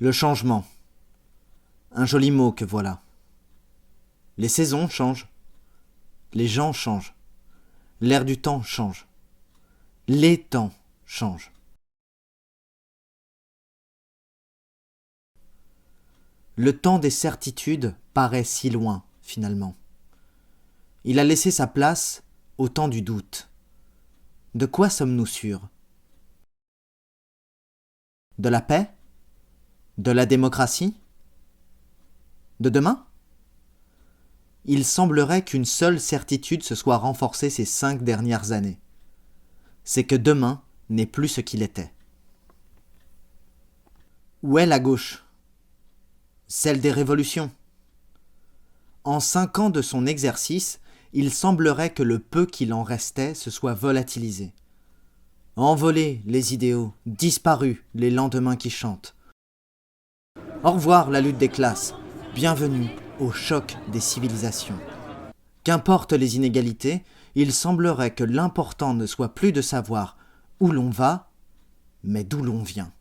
Le changement. Un joli mot que voilà. Les saisons changent. Les gens changent. L'air du temps change. Les temps changent. Le temps des certitudes paraît si loin, finalement. Il a laissé sa place au temps du doute. De quoi sommes-nous sûrs? De la paix? De la démocratie? De demain? Il semblerait qu'une seule certitude se soit renforcée ces 5 dernières années. C'est que demain n'est plus ce qu'il était. Où est la gauche? Celle des révolutions. En 5 ans de son exercice, il semblerait que le peu qu'il en restait se soit volatilisé. Envolés les idéaux, disparus les lendemains qui chantent. Au revoir la lutte des classes, bienvenue au choc des civilisations. Qu'importent les inégalités, il semblerait que l'important ne soit plus de savoir où l'on va, mais d'où l'on vient.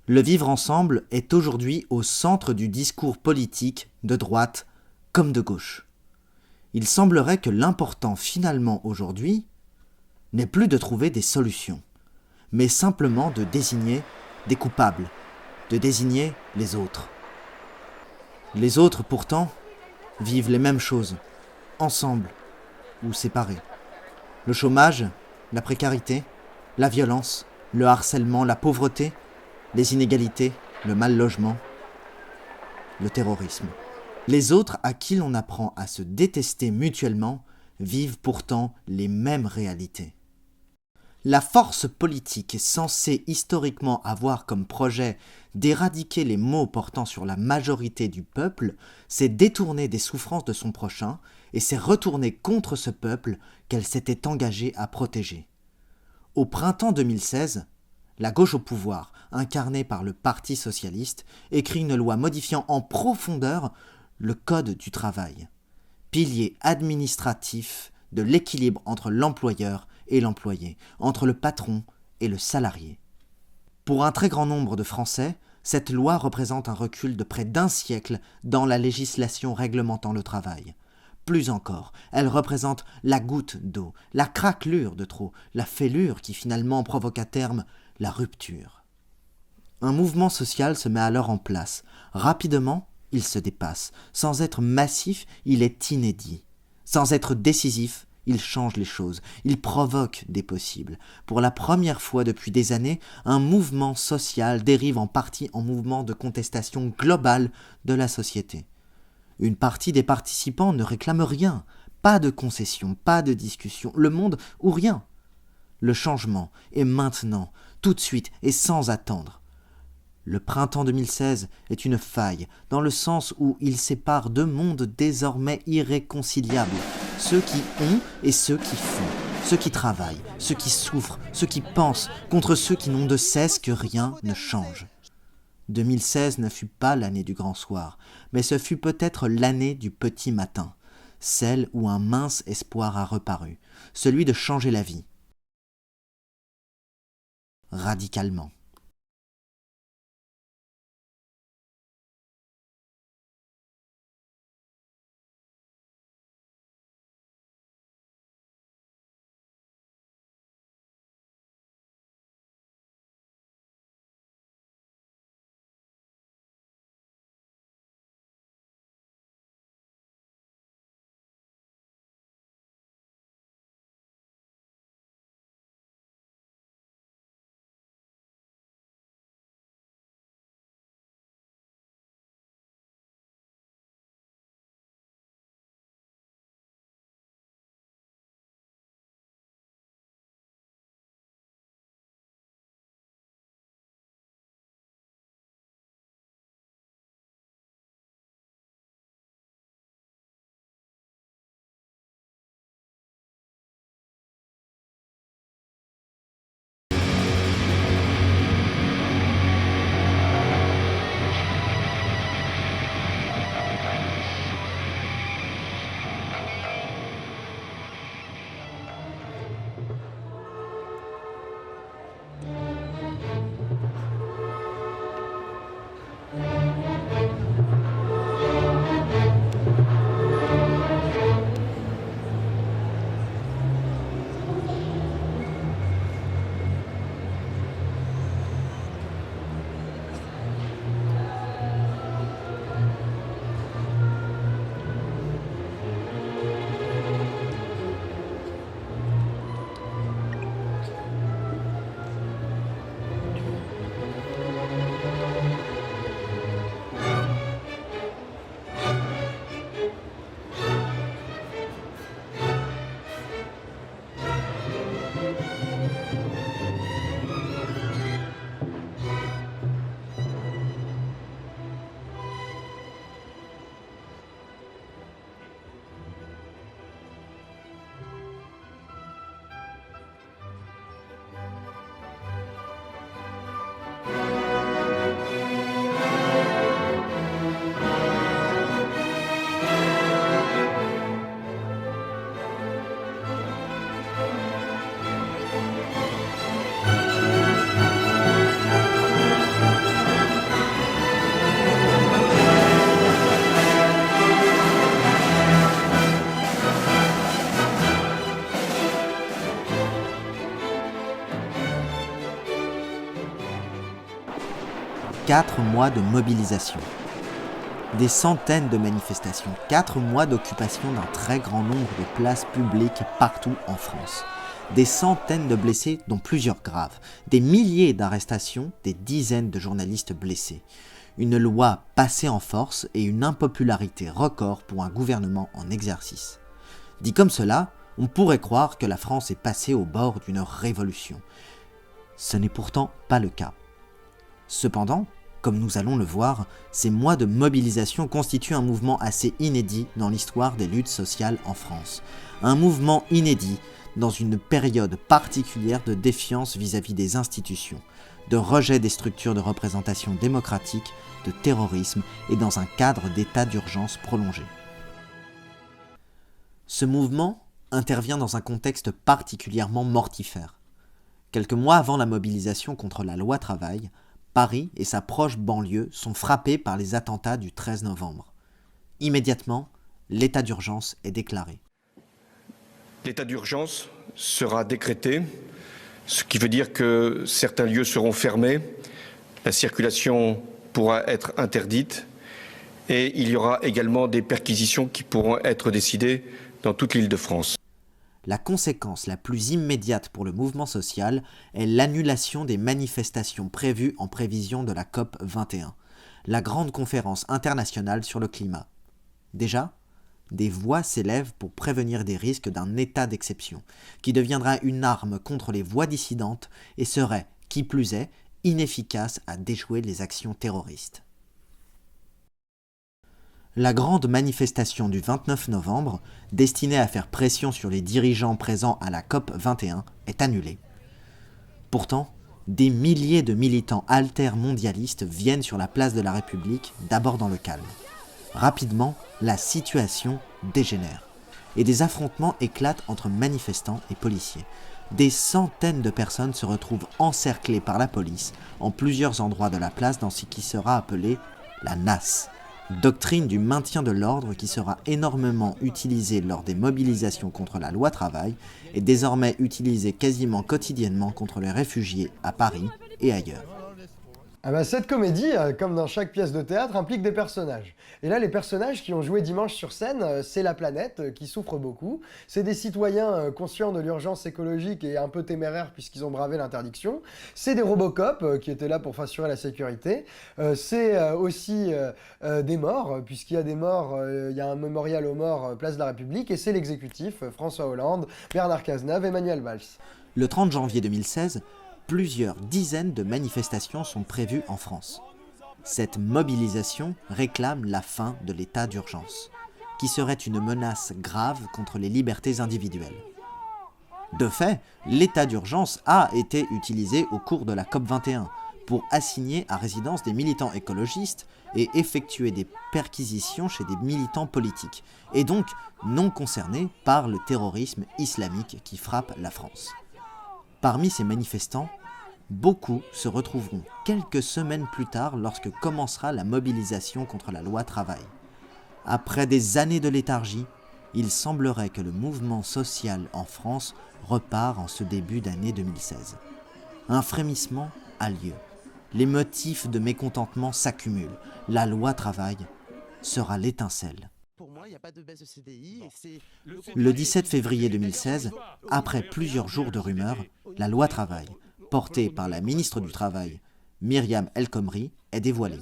Le vivre ensemble est aujourd'hui au centre du discours politique de droite comme de gauche. Il semblerait que l'important finalement aujourd'hui n'est plus de trouver des solutions, mais simplement de désigner des coupables, de désigner les autres. Les autres pourtant vivent les mêmes choses, ensemble ou séparés. Le chômage, la précarité, la violence, le harcèlement, la pauvreté, les inégalités, le mal-logement, le terrorisme. Les autres à qui l'on apprend à se détester mutuellement vivent pourtant les mêmes réalités. La force politique censée historiquement avoir comme projet d'éradiquer les maux portant sur la majorité du peuple s'est détournée des souffrances de son prochain et s'est retournée contre ce peuple qu'elle s'était engagée à protéger. Au printemps 2016, la gauche au pouvoir, incarnée par le Parti socialiste, écrit une loi modifiant en profondeur le Code du travail, pilier administratif de l'équilibre entre l'employeur et l'employé, entre le patron et le salarié. Pour un très grand nombre de Français, cette loi représente un recul de près d'un siècle dans la législation réglementant le travail. Plus encore, elle représente la goutte d'eau, la craquelure de trop, la fêlure qui finalement provoque à terme la rupture. Un mouvement social se met alors en place. Rapidement, il se dépasse. Sans être massif, il est inédit. Sans être décisif, il change les choses. Il provoque des possibles. Pour la première fois depuis des années, un mouvement social dérive en partie en mouvement de contestation globale de la société. Une partie des participants ne réclame rien. Pas de concession, pas de discussion. Le monde ou rien. Le changement est maintenant, tout de suite et sans attendre. Le printemps 2016 est une faille, dans le sens où il sépare deux mondes désormais irréconciliables, ceux qui ont et ceux qui font, ceux qui travaillent, ceux qui souffrent, ceux qui pensent, contre ceux qui n'ont de cesse que rien ne change. 2016 ne fut pas l'année du grand soir, mais ce fut peut-être l'année du petit matin, celle où un mince espoir a reparu, celui de changer la vie. Radicalement. 4 mois de mobilisation. Des centaines de manifestations, 4 mois d'occupation d'un très grand nombre de places publiques partout en France. Des centaines de blessés, dont plusieurs graves. Des milliers d'arrestations, des dizaines de journalistes blessés. Une loi passée en force et une impopularité record pour un gouvernement en exercice. Dit comme cela, on pourrait croire que la France est passée au bord d'une révolution. Ce n'est pourtant pas le cas. Cependant, comme nous allons le voir, ces mois de mobilisation constituent un mouvement assez inédit dans l'histoire des luttes sociales en France. Un mouvement inédit dans une période particulière de défiance vis-à-vis des institutions, de rejet des structures de représentation démocratique, de terrorisme et dans un cadre d'état d'urgence prolongé. Ce mouvement intervient dans un contexte particulièrement mortifère. Quelques mois avant la mobilisation contre la loi travail, Paris et sa proche banlieue sont frappés par les attentats du 13 novembre. Immédiatement, l'état d'urgence est déclaré. L'état d'urgence sera décrété, ce qui veut dire que certains lieux seront fermés, la circulation pourra être interdite et il y aura également des perquisitions qui pourront être décidées dans toute l'Île-de-France. La conséquence la plus immédiate pour le mouvement social est l'annulation des manifestations prévues en prévision de la COP 21, la grande conférence internationale sur le climat. Déjà, des voix s'élèvent pour prévenir des risques d'un état d'exception, qui deviendra une arme contre les voix dissidentes et serait, qui plus est, inefficace à déjouer les actions terroristes. La grande manifestation du 29 novembre, destinée à faire pression sur les dirigeants présents à la COP 21, est annulée. Pourtant, des milliers de militants altermondialistes viennent sur la place de la République, d'abord dans le calme. Rapidement, la situation dégénère et des affrontements éclatent entre manifestants et policiers. Des centaines de personnes se retrouvent encerclées par la police en plusieurs endroits de la place dans ce qui sera appelé la NAS, doctrine du maintien de l'ordre qui sera énormément utilisée lors des mobilisations contre la loi travail et désormais utilisée quasiment quotidiennement contre les réfugiés à Paris et ailleurs. Cette comédie, comme dans chaque pièce de théâtre, implique des personnages. Et là, les personnages qui ont joué dimanche sur scène, c'est la planète qui souffre beaucoup. C'est des citoyens conscients de l'urgence écologique et un peu téméraires puisqu'ils ont bravé l'interdiction. C'est des Robocop qui étaient là pour assurer la sécurité. C'est aussi des morts, puisqu'il y a des morts, il y a un mémorial aux morts place de la République. Et c'est l'exécutif, François Hollande, Bernard Cazeneuve, Emmanuel Valls. Le 30 janvier 2016, plusieurs dizaines de manifestations sont prévues en France. Cette mobilisation réclame la fin de l'état d'urgence, qui serait une menace grave contre les libertés individuelles. De fait, l'état d'urgence a été utilisé au cours de la COP 21 pour assigner à résidence des militants écologistes et effectuer des perquisitions chez des militants politiques, et donc non concernés par le terrorisme islamique qui frappe la France. Parmi ces manifestants, beaucoup se retrouveront quelques semaines plus tard lorsque commencera la mobilisation contre la loi travail. Après des années de léthargie, il semblerait que le mouvement social en France repart en ce début d'année 2016. Un frémissement a lieu. Les motifs de mécontentement s'accumulent. La loi travail sera l'étincelle. Le 17 février 2016, après plusieurs jours de rumeurs, la loi travail, portée par la ministre du Travail, Myriam El Khomri, est dévoilée.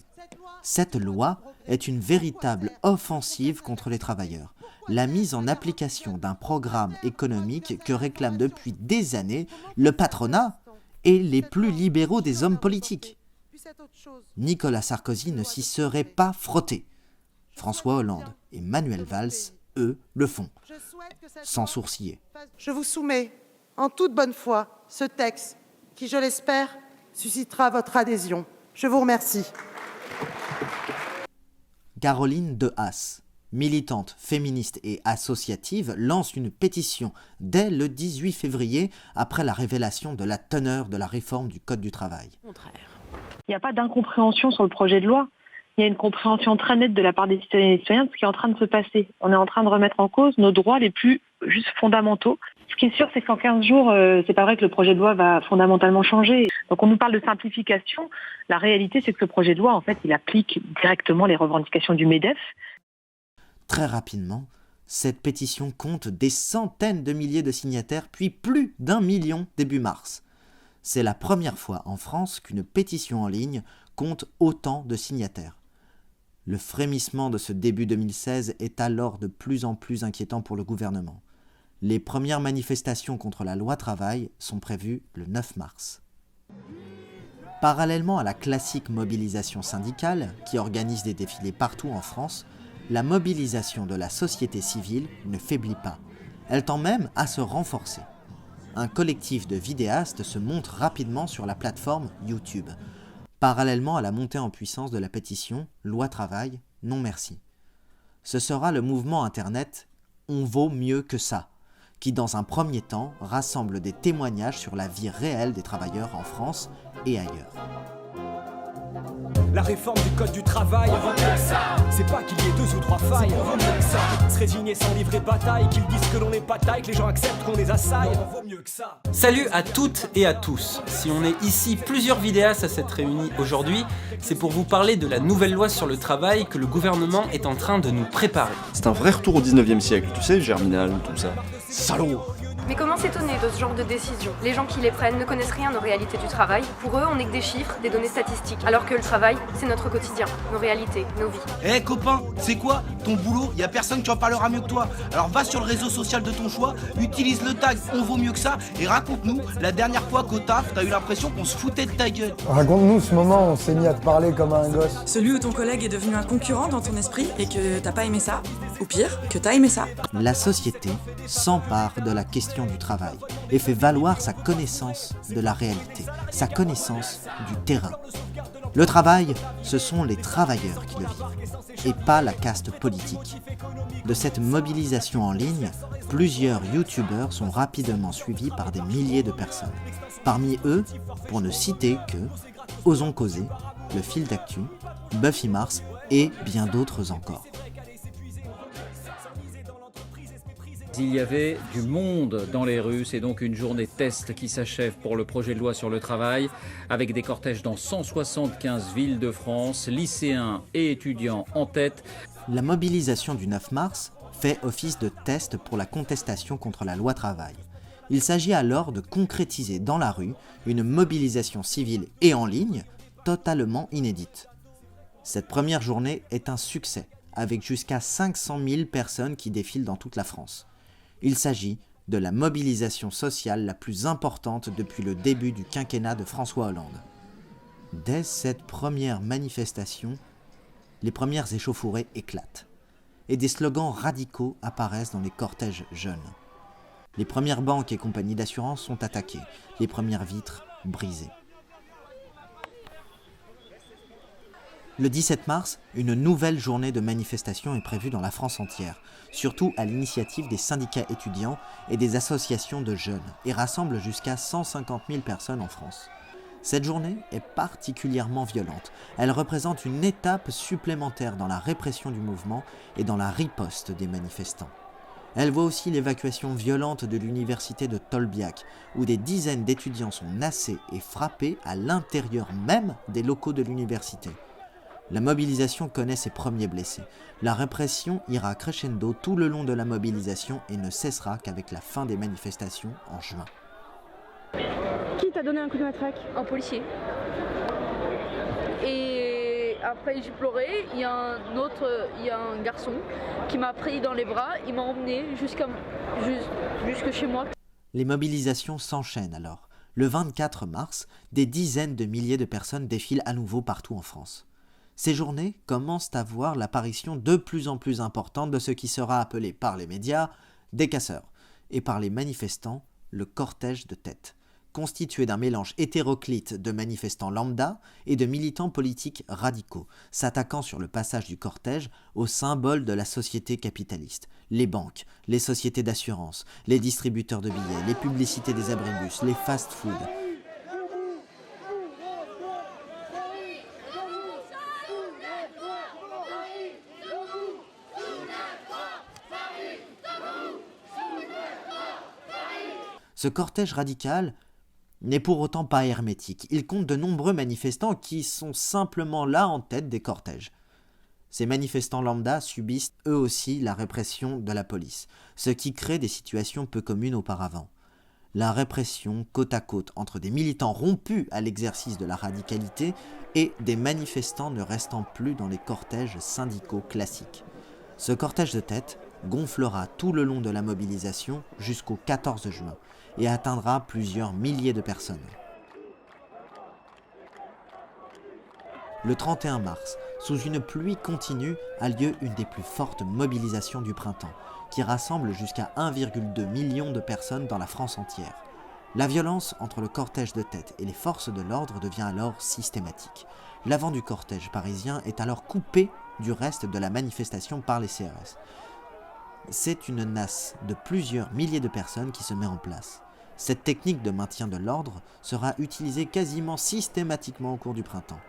Cette loi est une véritable offensive contre les travailleurs, la mise en application d'un programme économique que réclament depuis des années le patronat et les plus libéraux des hommes politiques. Nicolas Sarkozy ne s'y serait pas frotté. François Hollande et Manuel Valls, eux, le font, sans sourciller. Je vous soumets en toute bonne foi ce texte qui, je l'espère, suscitera votre adhésion. Je vous remercie. Caroline Dehaas, militante féministe et associative, lance une pétition dès le 18 février après la révélation de la teneur de la réforme du Code du travail. Il n'y a pas d'incompréhension sur le projet de loi. Il y a une compréhension très nette de la part des citoyennes et des citoyens de ce qui est en train de se passer. On est en train de remettre en cause nos droits les plus juste fondamentaux. Ce qui est sûr, c'est qu'en 15 jours, c'est pas vrai que le projet de loi va fondamentalement changer. Donc on nous parle de simplification. La réalité, c'est que ce projet de loi, en fait, il applique directement les revendications du MEDEF. Très rapidement, cette pétition compte des centaines de milliers de signataires, puis plus d'1 million début mars. C'est la première fois en France qu'une pétition en ligne compte autant de signataires. Le frémissement de ce début 2016 est alors de plus en plus inquiétant pour le gouvernement. Les premières manifestations contre la loi travail sont prévues le 9 mars. Parallèlement à la classique mobilisation syndicale, qui organise des défilés partout en France, la mobilisation de la société civile ne faiblit pas. Elle tend même à se renforcer. Un collectif de vidéastes se monte rapidement sur la plateforme YouTube, parallèlement à la montée en puissance de la pétition « Loi travail, non merci ». Ce sera le mouvement internet « On vaut mieux que ça », qui dans un premier temps rassemble des témoignages sur la vie réelle des travailleurs en France et ailleurs. La réforme du code du travail, c'est pas qu'il y ait 2 ou 3 failles, se résigner sans livrer bataille, qu'ils disent que l'on n'est pas taille, que les gens acceptent qu'on les assaille. Vaut mieux que ça. Salut à toutes et à tous. Si on est ici plusieurs vidéastes à s'être réunis aujourd'hui, c'est pour vous parler de la nouvelle loi sur le travail que le gouvernement est en train de nous préparer. C'est un vrai retour au 19e siècle, tu sais, Germinal, tout ça. Salaud! Mais comment s'étonner de ce genre de décision? Les gens qui les prennent ne connaissent rien aux réalités du travail. Pour eux, on n'est que des chiffres, des données statistiques. Alors que le travail, c'est notre quotidien, nos réalités, nos vies. Eh copain, c'est quoi? Ton boulot, y a personne qui en parlera mieux que toi. Alors va sur le réseau social de ton choix, utilise le tag « On vaut mieux que ça » et raconte-nous la dernière fois qu'au taf, t'as eu l'impression qu'on se foutait de ta gueule. Raconte-nous ce moment où on s'est mis à te parler comme un gosse. Celui où ton collègue est devenu un concurrent dans ton esprit et que t'as pas aimé ça. Ou pire, que t'as aimé ça. La société s'empare de la question du travail et fait valoir sa connaissance de la réalité, sa connaissance du terrain. Le travail, ce sont les travailleurs qui le vivent, et pas la caste politique. De cette mobilisation en ligne, plusieurs youtubeurs sont rapidement suivis par des milliers de personnes. Parmi eux, pour ne citer que Osons causer, Le Fil d'actu, Buffy Mars et bien d'autres encore. Il y avait du monde dans les rues, c'est donc une journée test qui s'achève pour le projet de loi sur le travail, avec des cortèges dans 175 villes de France, lycéens et étudiants en tête. La mobilisation du 9 mars fait office de test pour la contestation contre la loi travail. Il s'agit alors de concrétiser dans la rue une mobilisation civile et en ligne totalement inédite. Cette première journée est un succès, avec jusqu'à 500 000 personnes qui défilent dans toute la France. Il s'agit de la mobilisation sociale la plus importante depuis le début du quinquennat de François Hollande. Dès cette première manifestation, les premières échauffourées éclatent et des slogans radicaux apparaissent dans les cortèges jeunes. Les premières banques et compagnies d'assurance sont attaquées, les premières vitres brisées. Le 17 mars, une nouvelle journée de manifestation est prévue dans la France entière, surtout à l'initiative des syndicats étudiants et des associations de jeunes, et rassemble jusqu'à 150 000 personnes en France. Cette journée est particulièrement violente. Elle représente une étape supplémentaire dans la répression du mouvement et dans la riposte des manifestants. Elle voit aussi l'évacuation violente de l'université de Tolbiac, où des dizaines d'étudiants sont nassés et frappés à l'intérieur même des locaux de l'université. La mobilisation connaît ses premiers blessés. La répression ira crescendo tout le long de la mobilisation et ne cessera qu'avec la fin des manifestations en juin. Qui t'a donné un coup de matraque? Un policier. Et après j'ai pleuré, il y a un garçon qui m'a pris dans les bras, il m'a emmené jusque chez moi. Les mobilisations s'enchaînent alors. Le 24 mars, des dizaines de milliers de personnes défilent à nouveau partout en France. Ces journées commencent à voir l'apparition de plus en plus importante de ce qui sera appelé par les médias des casseurs et par les manifestants le cortège de tête, constitué d'un mélange hétéroclite de manifestants lambda et de militants politiques radicaux, s'attaquant sur le passage du cortège aux symboles de la société capitaliste, les banques, les sociétés d'assurance, les distributeurs de billets, les publicités des abribus, les fast-foods. Ce cortège radical n'est pour autant pas hermétique. Il compte de nombreux manifestants qui sont simplement là en tête des cortèges. Ces manifestants lambda subissent eux aussi la répression de la police, ce qui crée des situations peu communes auparavant. La répression côte à côte entre des militants rompus à l'exercice de la radicalité et des manifestants ne restant plus dans les cortèges syndicaux classiques. Ce cortège de tête gonflera tout le long de la mobilisation jusqu'au 14 juin et atteindra plusieurs milliers de personnes. Le 31 mars, sous une pluie continue, a lieu une des plus fortes mobilisations du printemps, qui rassemble jusqu'à 1,2 million de personnes dans la France entière. La violence entre le cortège de tête et les forces de l'ordre devient alors systématique. L'avant du cortège parisien est alors coupé du reste de la manifestation par les CRS. C'est une nasse de plusieurs milliers de personnes qui se met en place. Cette technique de maintien de l'ordre sera utilisée quasiment systématiquement au cours du printemps.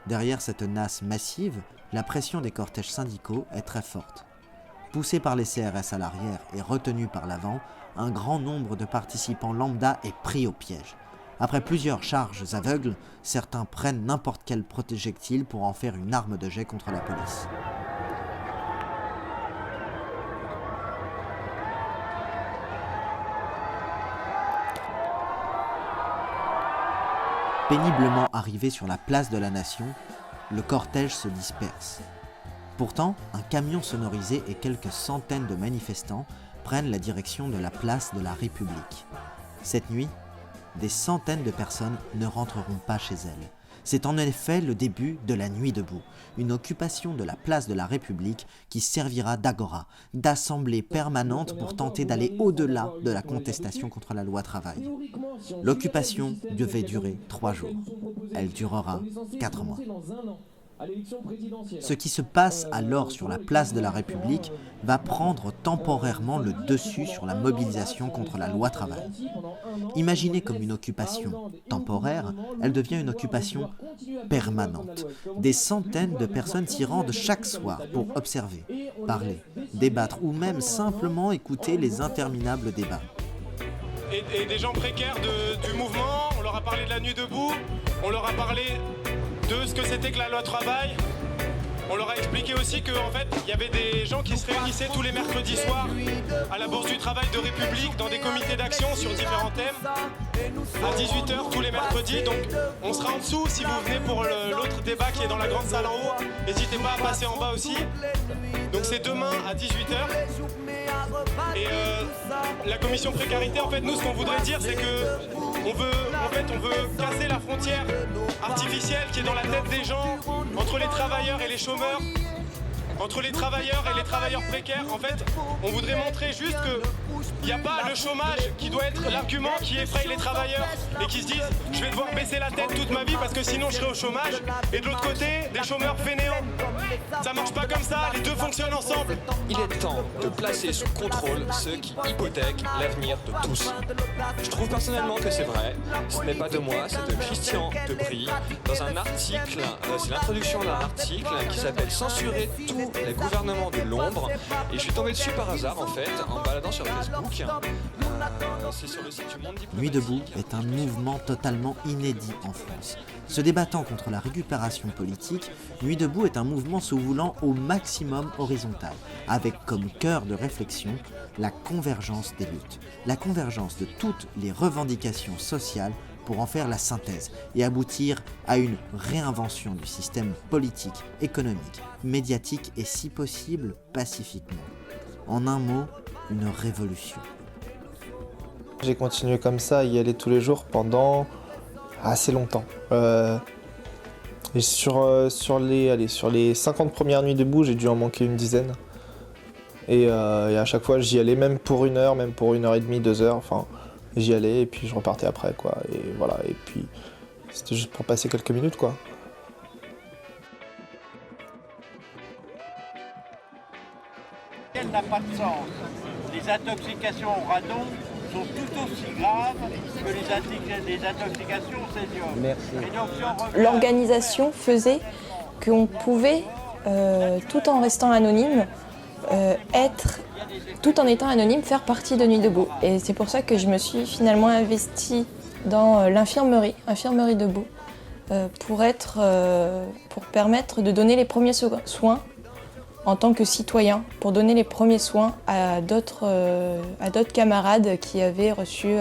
Derrière cette nasse massive, la pression des cortèges syndicaux est très forte. Poussé par les CRS à l'arrière et retenu par l'avant, un grand nombre de participants lambda est pris au piège. Après plusieurs charges aveugles, certains prennent n'importe quel projectile pour en faire une arme de jet contre la police. Péniblement arrivé sur la place de la Nation, le cortège se disperse. Pourtant, un camion sonorisé et quelques centaines de manifestants prennent la direction de la place de la République. Cette nuit, des centaines de personnes ne rentreront pas chez elles. C'est en effet le début de la Nuit debout, une occupation de la place de la République qui servira d'agora, d'assemblée permanente pour tenter d'aller au-delà de la contestation contre la loi travail. L'occupation devait durer 3 jours. Elle durera 4 mois. Ce qui se passe alors sur la place de la République va prendre temporairement le dessus sur la mobilisation contre la loi travail. Imaginée comme une occupation temporaire, elle devient une occupation permanente. Des centaines de personnes s'y rendent chaque soir pour observer, parler, débattre ou même simplement écouter les interminables débats. Et des gens précaires du mouvement, on leur a parlé de la nuit debout, on leur a parlé de ce que c'était que la loi travail. On leur a expliqué aussi qu'en fait, il y avait des gens qui se réunissaient tous les mercredis soirs à la Bourse du Travail de République dans des comités d'action sur différents thèmes à 18h tous les mercredis. Donc on sera en dessous si vous venez pour l'autre débat qui est dans la grande salle en haut. N'hésitez pas à passer en bas aussi. Donc c'est demain à 18h. Et la commission précarité, en fait, nous, ce qu'on voudrait dire, c'est que on veut casser la frontière artificielle qui est dans la tête des gens entre les travailleurs et les chômeurs, entre les travailleurs et les travailleurs précaires. En fait, on voudrait montrer juste que il n'y a pas le chômage qui doit être l'argument qui effraie les travailleurs et qui se disent je vais devoir baisser la tête toute ma vie parce que sinon je serai au chômage. Et de l'autre côté, des chômeurs fainéants. Ça marche pas comme ça, les deux fonctionnent ensemble. Il est temps de placer sous contrôle ceux qui hypothèquent l'avenir de tous. Je trouve personnellement que c'est vrai. Ce n'est pas de moi, c'est de Christian Debris dans un article, c'est l'introduction d'un article qui s'appelle Censurer tous les gouvernements de l'ombre. Et je suis tombé dessus par hasard en fait, en baladant sur Facebook. C'est sur le site du Monde Diplomatique. Nuit debout est un mouvement totalement inédit en France. Se débattant contre la récupération politique, Nuit debout est un mouvement se voulant au maximum horizontal, avec comme cœur de réflexion la convergence des luttes, la convergence de toutes les revendications sociales pour en faire la synthèse et aboutir à une réinvention du système politique, économique, médiatique et si possible pacifiquement. En un mot, une révolution. J'ai continué comme ça à y aller tous les jours pendant assez longtemps. Et sur les 50 premières nuits debout, j'ai dû en manquer une dizaine. Et à chaque fois, j'y allais même pour 1 heure, même pour 1h30, 2 heures. Enfin, j'y allais et puis je repartais après, quoi. Et voilà. Et puis, c'était juste pour passer quelques minutes, quoi. Elle n'a pas de sens. Les intoxications au radon sont tout aussi graves que les intoxications au césium. Merci. L'organisation faisait qu'on pouvait, tout en restant anonyme, être, tout en étant anonyme, faire partie de Nuit debout. Et c'est pour ça que je me suis finalement investie dans l'infirmerie debout, pour permettre de donner les premiers soins en tant que citoyen, pour donner les premiers soins à d'autres camarades qui avaient reçu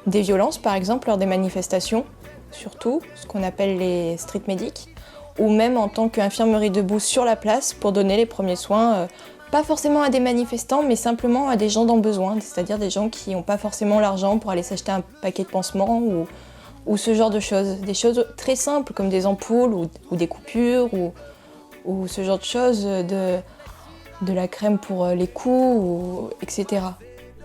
des violences, par exemple lors des manifestations, surtout ce qu'on appelle les street medics, ou même en tant qu'infirmerie debout sur la place pour donner les premiers soins, pas forcément à des manifestants, mais simplement à des gens dans besoin, c'est-à-dire des gens qui n'ont pas forcément l'argent pour aller s'acheter un paquet de pansements ou ce genre de choses. Des choses très simples comme des ampoules ou des coupures ou ce genre de choses, de la crème pour les coups, etc.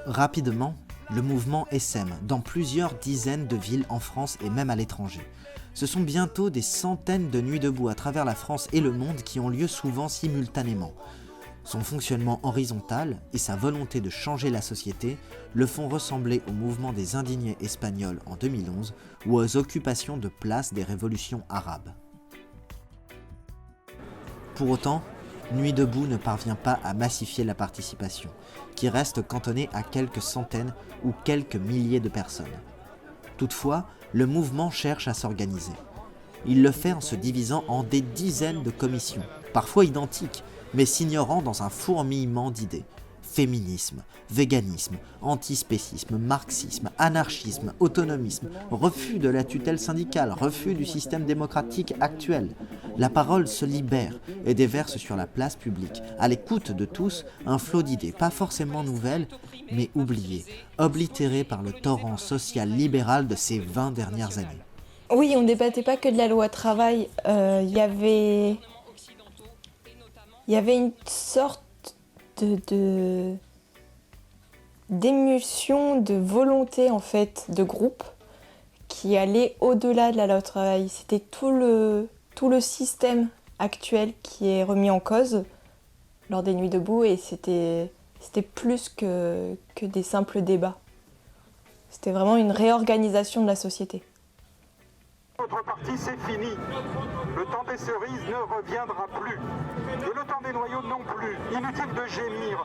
Rapidement, le mouvement essaime dans plusieurs dizaines de villes en France et même à l'étranger. Ce sont bientôt des centaines de nuits debout à travers la France et le monde qui ont lieu souvent simultanément. Son fonctionnement horizontal et sa volonté de changer la société le font ressembler au mouvement des indignés espagnols en 2011 ou aux occupations de places des révolutions arabes. Pour autant, Nuit debout ne parvient pas à massifier la participation, qui reste cantonnée à quelques centaines ou quelques milliers de personnes. Toutefois, le mouvement cherche à s'organiser. Il le fait en se divisant en des dizaines de commissions, parfois identiques, mais s'ignorant dans un fourmillement d'idées. Féminisme, véganisme, antispécisme, marxisme, anarchisme, autonomisme, refus de la tutelle syndicale, refus du système démocratique actuel. La parole se libère et déverse sur la place publique, à l'écoute de tous, un flot d'idées pas forcément nouvelles, mais oubliées, oblitérées par le torrent social libéral de ces 20 dernières années. Oui, on ne débattait pas que de la loi travail, il y avait une sorte d'émulsion, de volonté en fait, de groupe qui allait au-delà de la loi travail. C'était tout le système actuel qui est remis en cause lors des Nuits debout et c'était plus que des simples débats. C'était vraiment une réorganisation de la société. Notre parti, c'est fini. Le temps des cerises ne reviendra plus. Et le temps des noyaux non plus. Inutile de gémir.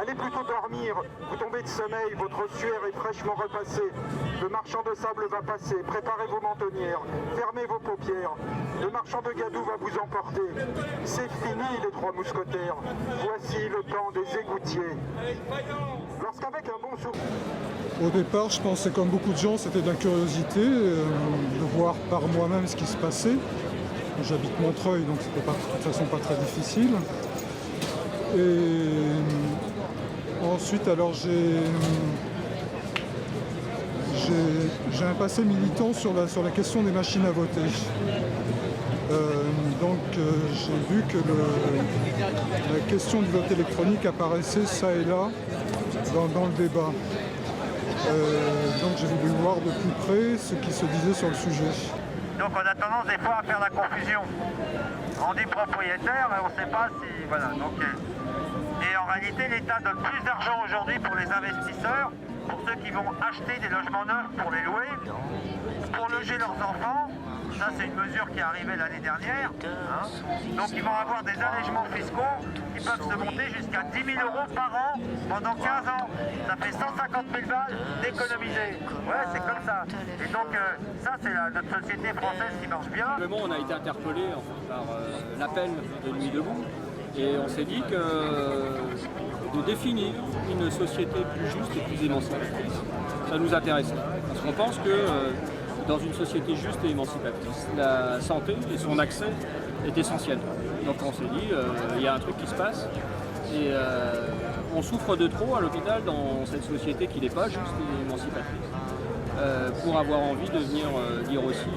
Allez plutôt dormir. Vous tombez de sommeil, votre sueur est fraîchement repassée. Le marchand de sable va passer. Préparez vos mentonnières. Fermez vos paupières. Le marchand de gadou va vous emporter. C'est fini, les trois mousquetaires. Voici le temps des égoutiers. Lorsqu'avec un bon sourire... Au départ, je pensais comme beaucoup de gens, c'était de la curiosité, de voir par moi-même ce qui se passait. J'habite Montreuil, donc c'était de toute façon pas très difficile. Et ensuite, alors j'ai un passé militant sur la question des machines à voter. Donc j'ai vu que la question du vote électronique apparaissait ça et là dans le débat. Donc j'ai voulu voir de plus près ce qui se disait sur le sujet. Donc on a tendance des fois à faire la confusion. On dit propriétaire, mais on ne sait pas si... Voilà. Donc, et en réalité, l'État donne plus d'argent aujourd'hui pour les investisseurs, pour ceux qui vont acheter des logements neufs pour les louer, pour loger leurs enfants. Ça, c'est une mesure qui est arrivée l'année dernière. Donc ils vont avoir des allègements fiscaux qui peuvent se monter jusqu'à 10 000 € par an pendant 15 ans. Ça fait 150 000 balles d'économiser. Ouais, c'est comme ça. Et donc ça, c'est notre société française qui marche bien. On a été interpellé par l'appel de Nuit debout et on s'est dit que de définir une société plus juste et plus émancipatrice, ça nous intéressait. Parce qu'on pense que dans une société juste et émancipatrice, la santé et son accès est essentiel. Donc on s'est dit, il y a un truc qui se passe et on souffre de trop à l'hôpital dans cette société qui n'est pas juste et émancipatrice. Pour avoir envie de venir dire aussi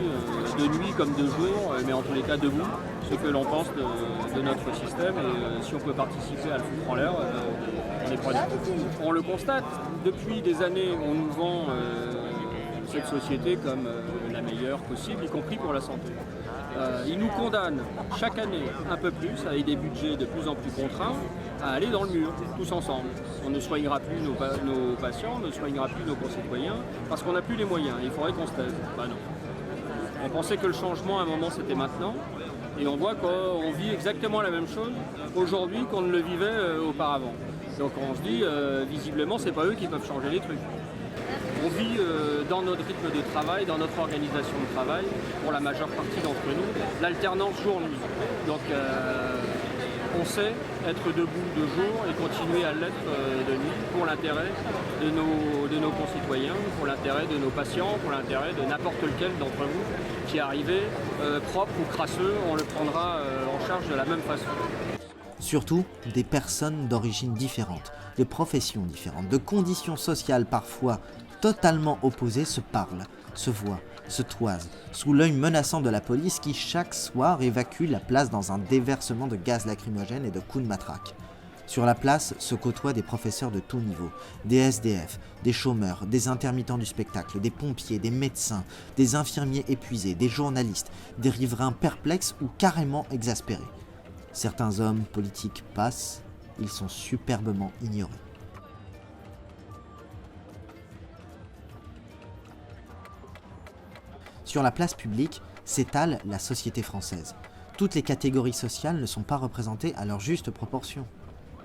de nuit comme de jour, mais en tous les cas debout, ce que l'on pense de notre système et si on peut participer à le foutre en l'air, on est preneur. On le constate, depuis des années on nous vend cette société comme la meilleure possible, y compris pour la santé. Ils nous condamnent chaque année un peu plus, avec des budgets de plus en plus contraints, à aller dans le mur, tous ensemble. On ne soignera plus nos patients, on ne soignera plus nos concitoyens, parce qu'on n'a plus les moyens. Il faudrait qu'on se taise. Ben non. On pensait que le changement, à un moment, c'était maintenant. Et on voit qu'on vit exactement la même chose aujourd'hui qu'on ne le vivait auparavant. Donc on se dit, visiblement, c'est pas eux qui peuvent changer les trucs. On vit dans notre rythme de travail, dans notre organisation de travail, pour la majeure partie d'entre nous, l'alternance jour-nuit. Donc on sait être debout de jour et continuer à l'être de nuit pour l'intérêt de nos concitoyens, pour l'intérêt de nos patients, pour l'intérêt de n'importe lequel d'entre vous qui est arrivé, propre ou crasseux, on le prendra en charge de la même façon. Surtout des personnes d'origines différentes, de professions différentes, de conditions sociales parfois totalement opposées se parlent, se voient, se toisent, sous l'œil menaçant de la police qui chaque soir évacue la place dans un déversement de gaz lacrymogène et de coups de matraque. Sur la place se côtoient des professeurs de tout niveau, des SDF, des chômeurs, des intermittents du spectacle, des pompiers, des médecins, des infirmiers épuisés, des journalistes, des riverains perplexes ou carrément exaspérés. Certains hommes politiques passent, ils sont superbement ignorés. Sur la place publique s'étale la société française. Toutes les catégories sociales ne sont pas représentées à leur juste proportion.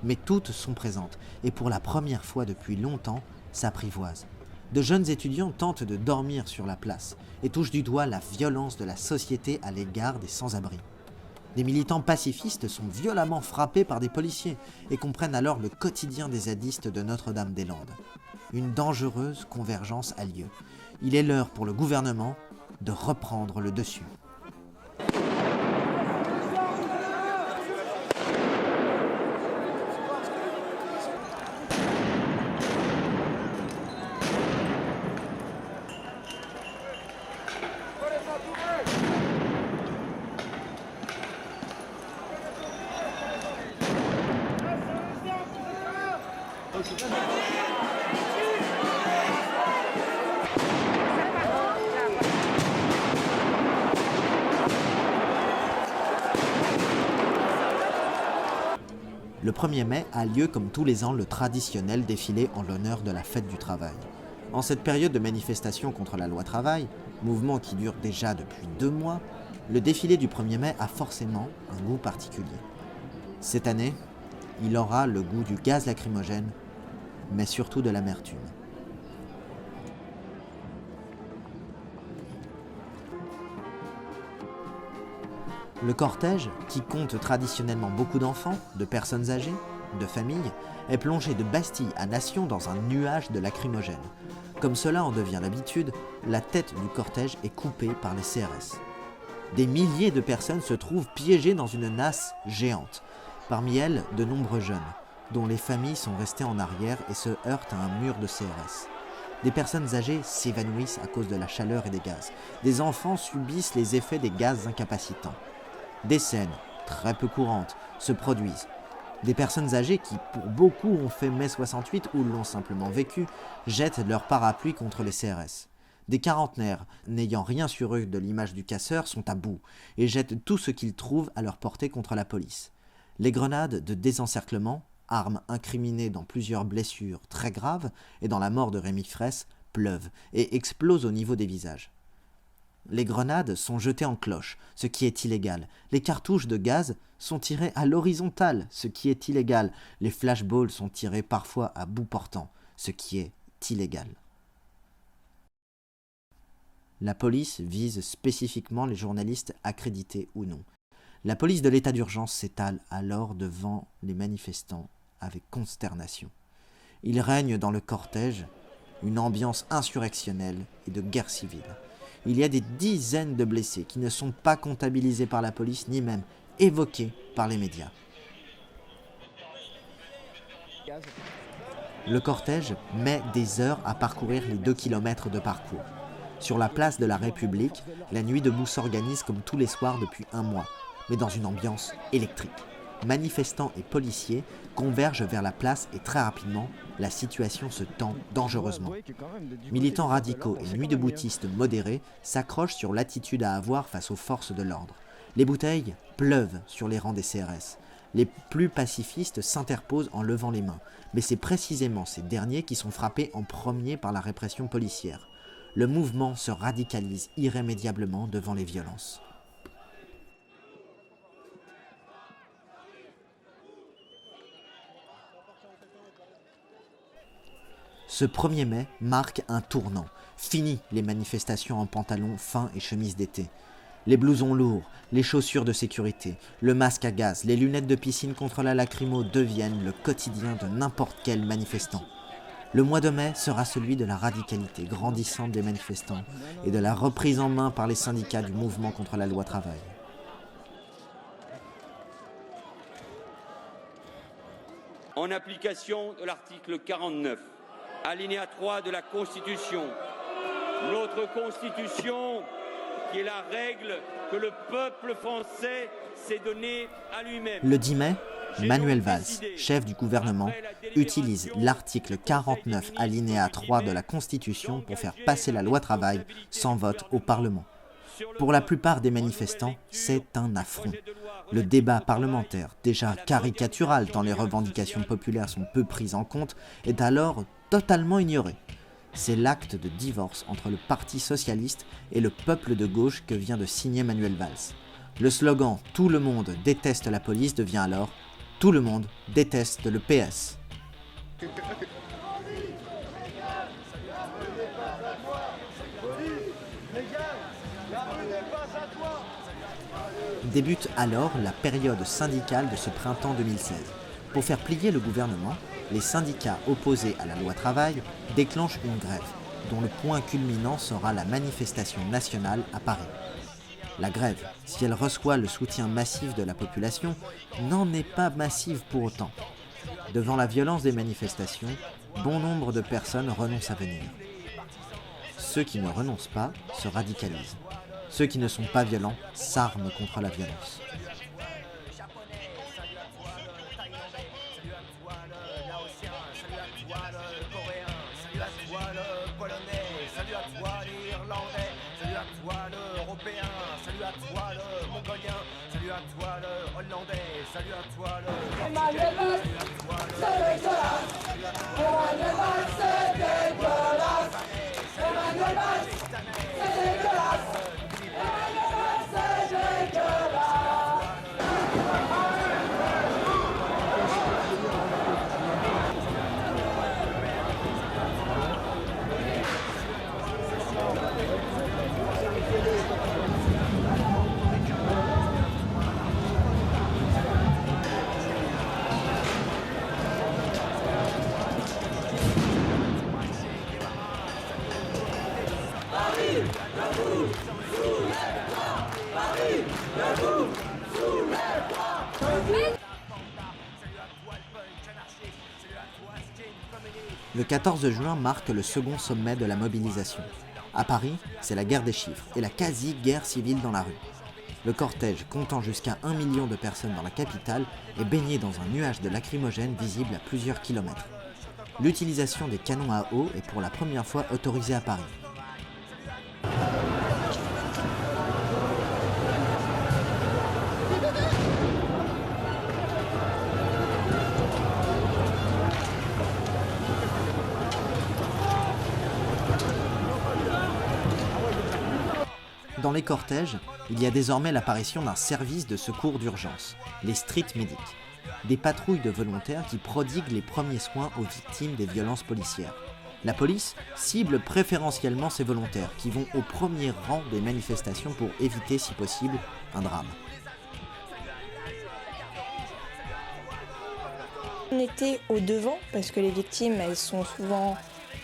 Mais toutes sont présentes, et pour la première fois depuis longtemps, s'apprivoisent. De jeunes étudiants tentent de dormir sur la place, et touchent du doigt la violence de la société à l'égard des sans-abri. Des militants pacifistes sont violemment frappés par des policiers, et comprennent alors le quotidien des zadistes de Notre-Dame-des-Landes. Une dangereuse convergence a lieu. Il est l'heure pour le gouvernement de reprendre le dessus. Le 1er mai a lieu comme tous les ans le traditionnel défilé en l'honneur de la fête du travail. En cette période de manifestation contre la loi travail, mouvement qui dure déjà depuis 2 mois, le défilé du 1er mai a forcément un goût particulier. Cette année, il aura le goût du gaz lacrymogène, mais surtout de l'amertume. Le cortège, qui compte traditionnellement beaucoup d'enfants, de personnes âgées, de familles, est plongé de Bastille à Nation dans un nuage de lacrymogène. Comme cela en devient l'habitude, la tête du cortège est coupée par les CRS. Des milliers de personnes se trouvent piégées dans une nasse géante. Parmi elles, de nombreux jeunes, dont les familles sont restées en arrière et se heurtent à un mur de CRS. Des personnes âgées s'évanouissent à cause de la chaleur et des gaz. Des enfants subissent les effets des gaz incapacitants. Des scènes, très peu courantes, se produisent. Des personnes âgées qui, pour beaucoup, ont fait mai 68 ou l'ont simplement vécu, jettent leur parapluie contre les CRS. Des quarantenaires, n'ayant rien sur eux de l'image du casseur, sont à bout et jettent tout ce qu'ils trouvent à leur portée contre la police. Les grenades de désencerclement, armes incriminées dans plusieurs blessures très graves et dans la mort de Rémi Fraisse, pleuvent et explosent au niveau des visages. Les grenades sont jetées en cloche, ce qui est illégal. Les cartouches de gaz sont tirées à l'horizontale, ce qui est illégal. Les flashballs sont tirés parfois à bout portant, ce qui est illégal. La police vise spécifiquement les journalistes accrédités ou non. La police de l'état d'urgence s'étale alors devant les manifestants avec consternation. Il règne dans le cortège une ambiance insurrectionnelle et de guerre civile. Il y a des dizaines de blessés qui ne sont pas comptabilisés par la police ni même évoqués par les médias. Le cortège met des heures à parcourir les 2 km de parcours. Sur la place de la République, la nuit debout s'organise comme tous les soirs depuis 1 mois, mais dans une ambiance électrique. Manifestants et policiers convergent vers la place et très rapidement, la situation se tend dangereusement. Militants radicaux et nuits deboutistes modérés s'accrochent sur l'attitude à avoir face aux forces de l'ordre. Les bouteilles pleuvent sur les rangs des CRS. Les plus pacifistes s'interposent en levant les mains, mais c'est précisément ces derniers qui sont frappés en premier par la répression policière. Le mouvement se radicalise irrémédiablement devant les violences. Ce 1er mai marque un tournant. Fini les manifestations en pantalon fin et chemise d'été. Les blousons lourds, les chaussures de sécurité, le masque à gaz, les lunettes de piscine contre la lacrymo deviennent le quotidien de n'importe quel manifestant. Le mois de mai sera celui de la radicalité grandissante des manifestants et de la reprise en main par les syndicats du mouvement contre la loi travail. En application de l'article 49, alinéa 3 de la Constitution, notre Constitution, qui est la règle que le peuple français s'est donnée à lui-même. Le 10 mai, Manuel Valls, chef du gouvernement, utilise l'article 49 alinéa 3 de la Constitution pour faire passer la loi travail sans vote au Parlement. Pour la plupart des manifestants, c'est un affront. Le débat parlementaire, déjà caricatural tant les revendications populaires sont peu prises en compte, est alors totalement ignoré. C'est l'acte de divorce entre le Parti socialiste et le peuple de gauche que vient de signer Manuel Valls. Le slogan « Tout le monde déteste la police » devient alors « Tout le monde déteste le PS ». Débute alors la période syndicale de ce printemps 2016. Pour faire plier le gouvernement, les syndicats opposés à la loi travail déclenchent une grève, dont le point culminant sera la manifestation nationale à Paris. La grève, si elle reçoit le soutien massif de la population, n'en est pas massive pour autant. Devant la violence des manifestations, bon nombre de personnes renoncent à venir. Ceux qui ne renoncent pas se radicalisent. Ceux qui ne sont pas violents s'arment contre la violence. Le 14 juin marque le second sommet de la mobilisation. À Paris, c'est la guerre des chiffres et la quasi-guerre civile dans la rue. Le cortège, comptant jusqu'à 1 million de personnes dans la capitale, est baigné dans un nuage de lacrymogènes visible à plusieurs kilomètres. L'utilisation des canons à eau est pour la première fois autorisée à Paris. Dans les cortèges, il y a désormais l'apparition d'un service de secours d'urgence, les street medics, des patrouilles de volontaires qui prodiguent les premiers soins aux victimes des violences policières. La police cible préférentiellement ces volontaires qui vont au premier rang des manifestations pour éviter, si possible, un drame. On était au devant parce que les victimes, elles sont souvent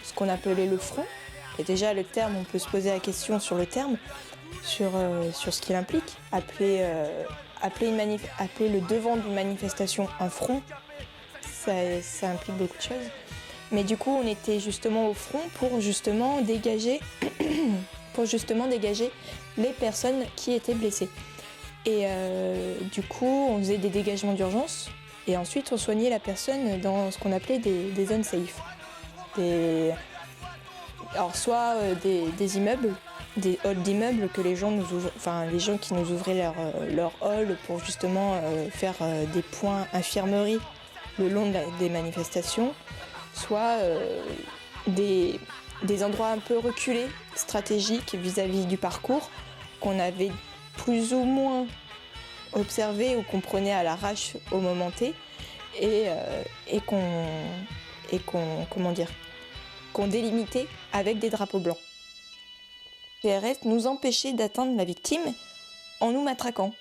ce qu'on appelait le front. Et déjà, le terme, on peut se poser la question sur le terme, sur ce qu'il implique. Appeler le devant d'une manifestation un front, ça implique beaucoup de choses. Mais du coup, on était justement au front pour justement dégager les personnes qui étaient blessées. Et du coup, on faisait des dégagements d'urgence et ensuite on soignait la personne dans ce qu'on appelait des zones safe. Alors soit des immeubles, des halls d'immeubles que les gens qui nous ouvraient leur hall pour justement faire des points infirmerie le long des manifestations, soit des endroits un peu reculés, stratégiques vis-à-vis du parcours qu'on avait plus ou moins observé ou qu'on prenait à l'arrache au moment T et qu'on qu'on délimitait avec des drapeaux blancs. CRS nous empêchait d'atteindre la victime en nous matraquant.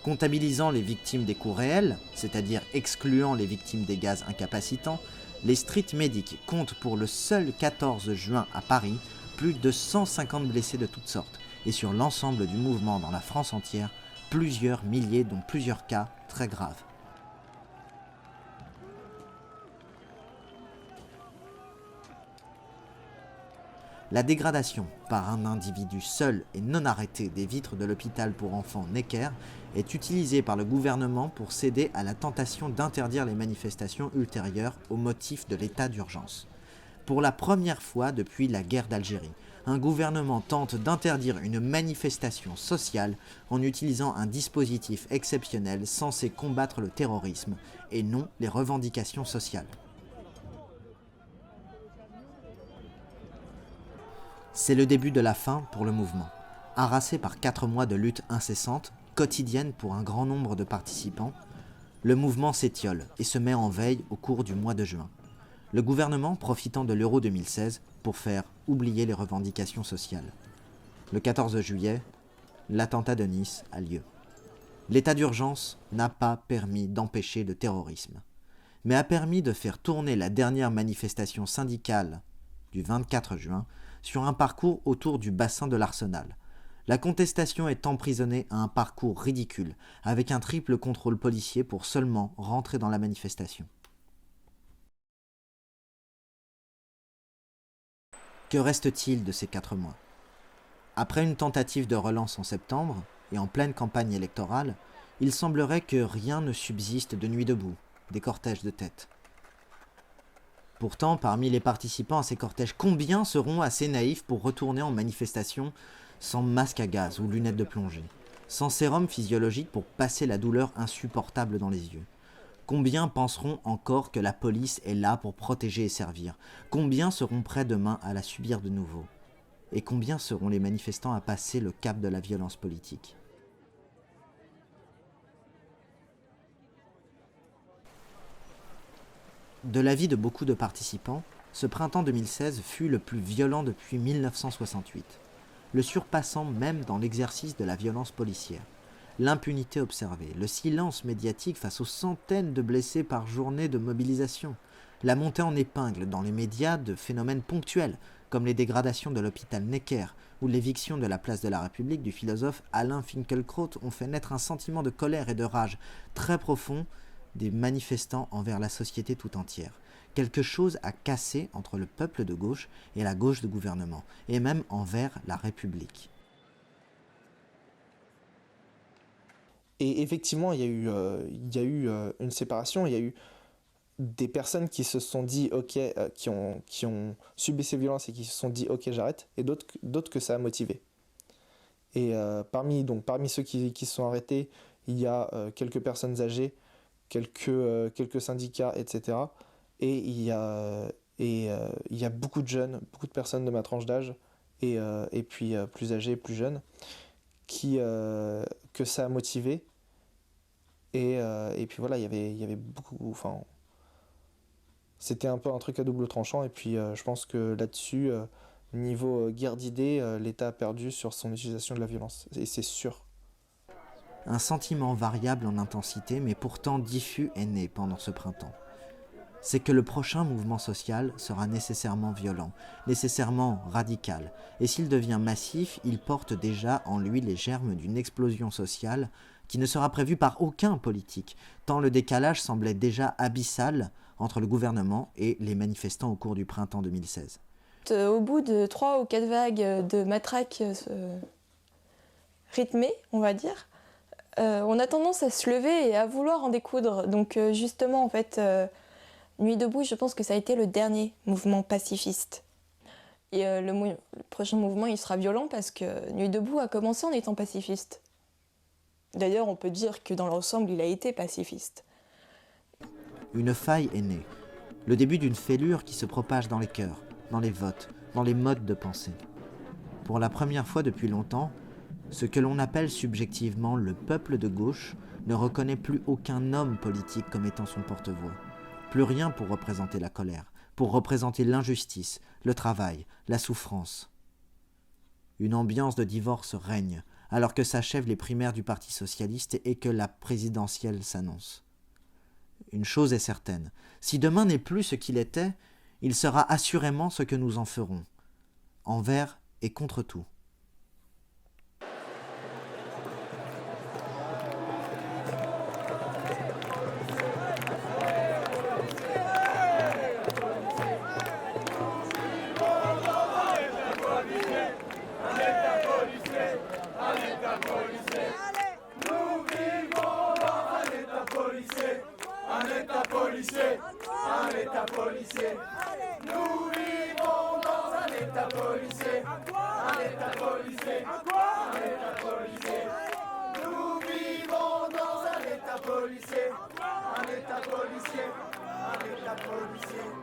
Comptabilisant les victimes des coups réels, c'est-à-dire excluant les victimes des gaz incapacitants, les street medics comptent pour le seul 14 juin à Paris plus de 150 blessés de toutes sortes, et sur l'ensemble du mouvement dans la France entière, plusieurs milliers dont plusieurs cas très graves. La dégradation par un individu seul et non arrêté des vitres de l'hôpital pour enfants Necker est utilisée par le gouvernement pour céder à la tentation d'interdire les manifestations ultérieures au motif de l'état d'urgence. Pour la première fois depuis la guerre d'Algérie, un gouvernement tente d'interdire une manifestation sociale en utilisant un dispositif exceptionnel censé combattre le terrorisme et non les revendications sociales. C'est le début de la fin pour le mouvement. Harassé par 4 mois de lutte incessante, quotidienne pour un grand nombre de participants, le mouvement s'étiole et se met en veille au cours du mois de juin. Le gouvernement profitant de l'Euro 2016 pour faire oublier les revendications sociales. Le 14 juillet, l'attentat de Nice a lieu. L'état d'urgence n'a pas permis d'empêcher le terrorisme, mais a permis de faire tourner la dernière manifestation syndicale du 24 juin sur un parcours autour du bassin de l'Arsenal. La contestation est emprisonnée à un parcours ridicule, avec un triple contrôle policier pour seulement rentrer dans la manifestation. Que reste-t-il de ces 4 mois? Après une tentative de relance en septembre, et en pleine campagne électorale, il semblerait que rien ne subsiste de Nuit debout, des cortèges de tête. Pourtant, parmi les participants à ces cortèges, combien seront assez naïfs pour retourner en manifestation sans masque à gaz ou lunettes de plongée, sans sérum physiologique pour passer la douleur insupportable dans les yeux? Combien penseront encore que la police est là pour protéger et servir? Combien seront prêts demain à la subir de nouveau? Et combien seront les manifestants à passer le cap de la violence politique? De l'avis de beaucoup de participants, ce printemps 2016 fut le plus violent depuis 1968, le surpassant même dans l'exercice de la violence policière. L'impunité observée, le silence médiatique face aux centaines de blessés par journée de mobilisation, la montée en épingle dans les médias de phénomènes ponctuels, comme les dégradations de l'hôpital Necker ou l'éviction de la place de la République du philosophe Alain Finkielkraut ont fait naître un sentiment de colère et de rage très profond des manifestants envers la société tout entière. Quelque chose a cassé entre le peuple de gauche et la gauche de gouvernement, et même envers la République. Et effectivement, il y a eu une séparation, il y a eu des personnes qui se sont dit ok, qui ont subi ces violences et qui se sont dit ok, j'arrête, et d'autres que ça a motivé. Et parmi ceux qui se sont arrêtés, il y a quelques personnes âgées, quelques syndicats, etc. Et il y a beaucoup de jeunes, beaucoup de personnes de ma tranche d'âge, et puis plus âgées, plus jeunes, que ça a motivé. Et puis voilà, il y avait beaucoup... Enfin, c'était un peu un truc à double tranchant, et puis je pense que là-dessus, niveau guerre d'idées, l'État a perdu sur son utilisation de la violence, et c'est sûr. Un sentiment variable en intensité, mais pourtant diffus, est né pendant ce printemps. C'est que le prochain mouvement social sera nécessairement violent, nécessairement radical, et s'il devient massif, il porte déjà en lui les germes d'une explosion sociale qui ne sera prévue par aucun politique, tant le décalage semblait déjà abyssal entre le gouvernement et les manifestants au cours du printemps 2016. Au bout de 3 ou 4 vagues de matraques rythmées, on va dire, on a tendance à se lever et à vouloir en découdre. Donc justement, en fait, Nuit debout, je pense que ça a été le dernier mouvement pacifiste. Et le prochain mouvement, il sera violent parce que Nuit debout a commencé en étant pacifiste. D'ailleurs, on peut dire que dans l'ensemble, il a été pacifiste. Une faille est née, le début d'une fêlure qui se propage dans les cœurs, dans les votes, dans les modes de pensée. Pour la première fois depuis longtemps, ce que l'on appelle subjectivement le peuple de gauche ne reconnaît plus aucun homme politique comme étant son porte-voix. Plus rien pour représenter la colère, pour représenter l'injustice, le travail, la souffrance. Une ambiance de divorce règne, alors que s'achèvent les primaires du Parti socialiste et que la présidentielle s'annonce. Une chose est certaine, si demain n'est plus ce qu'il était, il sera assurément ce que nous en ferons, envers et contre tout. Un état policier. Nous vivons dans un état policier. Un état policier. Un état policier. Nous vivons dans un état policier. Un état policier. Un état policier.